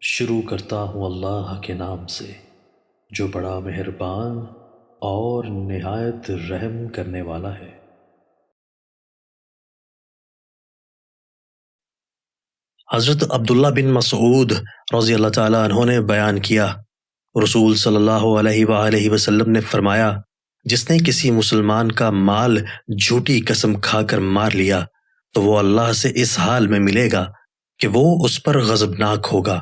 شروع کرتا ہوں اللہ کے نام سے جو بڑا مہربان اور نہایت رحم کرنے والا ہے۔ حضرت عبداللہ بن مسعود رضی اللہ تعالیٰ عنہ نے بیان کیا، رسول صلی اللہ علیہ وآلہ وسلم نے فرمایا، جس نے کسی مسلمان کا مال جھوٹی قسم کھا کر مار لیا تو وہ اللہ سے اس حال میں ملے گا کہ وہ اس پر غضبناک ہوگا۔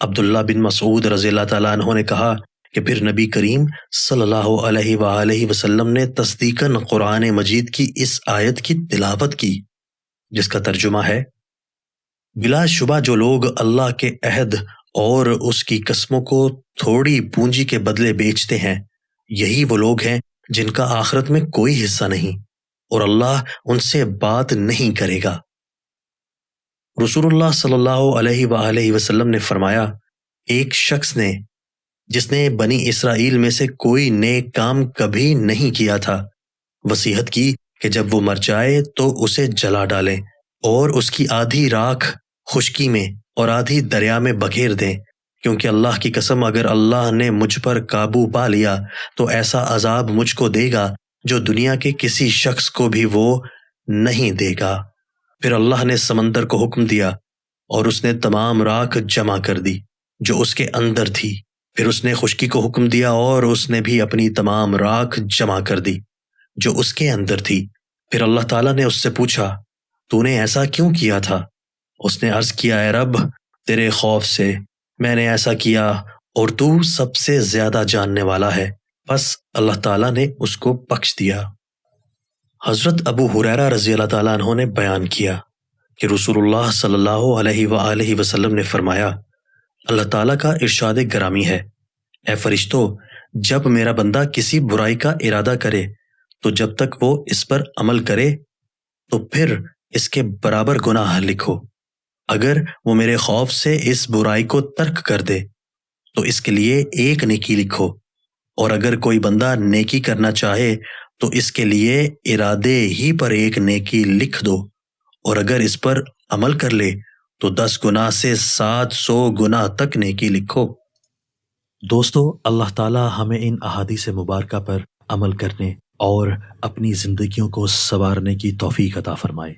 عبداللہ بن مسعود رضی اللہ تعالیٰ عنہ نے کہا کہ پھر نبی کریم صلی اللہ علیہ وآلہ وسلم نے تصدیقاً قرآن مجید کی اس آیت کی تلاوت کی، جس کا ترجمہ ہے، بلا شبہ جو لوگ اللہ کے عہد اور اس کی قسموں کو تھوڑی پونجی کے بدلے بیچتے ہیں، یہی وہ لوگ ہیں جن کا آخرت میں کوئی حصہ نہیں اور اللہ ان سے بات نہیں کرے گا۔ رسول اللہ صلی اللہ علیہ وآلہ وسلم نے فرمایا، ایک شخص نے جس نے بنی اسرائیل میں سے کوئی نیک کام کبھی نہیں کیا تھا، وصیت کی کہ جب وہ مر جائے تو اسے جلا ڈالیں اور اس کی آدھی راکھ خشکی میں اور آدھی دریا میں بکھیر دیں، کیونکہ اللہ کی قسم اگر اللہ نے مجھ پر قابو پا لیا تو ایسا عذاب مجھ کو دے گا جو دنیا کے کسی شخص کو بھی وہ نہیں دے گا۔ پھر اللہ نے سمندر کو حکم دیا اور اس نے تمام راکھ جمع کر دی جو اس کے اندر تھی، پھر اس نے خشکی کو حکم دیا اور اس نے بھی اپنی تمام راکھ جمع کر دی جو اس کے اندر تھی۔ پھر اللہ تعالیٰ نے اس سے پوچھا، تو نے ایسا کیوں کیا تھا؟ اس نے عرض کیا، اے رب، تیرے خوف سے میں نے ایسا کیا اور تو سب سے زیادہ جاننے والا ہے۔ بس اللہ تعالیٰ نے اس کو بخش دیا۔ حضرت ابو ہریرہ رضی اللہ تعالیٰ عنہ نے بیان کیا کہ رسول اللہ صلی اللہ علیہ وآلہ وسلم نے فرمایا، اللہ تعالیٰ کا ارشاد گرامی ہے، اے فرشتو، جب میرا بندہ کسی برائی کا ارادہ کرے تو جب تک وہ اس پر عمل کرے تو پھر اس کے برابر گناہ لکھو۔ اگر وہ میرے خوف سے اس برائی کو ترک کر دے تو اس کے لیے ایک نیکی لکھو، اور اگر کوئی بندہ نیکی کرنا چاہے تو اس کے لیے ارادے ہی پر ایک نیکی لکھ دو، اور اگر اس پر عمل کر لے تو 10 گناہ سے 700 گناہ تک نیکی لکھو۔ دوستو، اللہ تعالی ہمیں ان احادیث مبارکہ پر عمل کرنے اور اپنی زندگیوں کو سنوارنے کی توفیق عطا فرمائے۔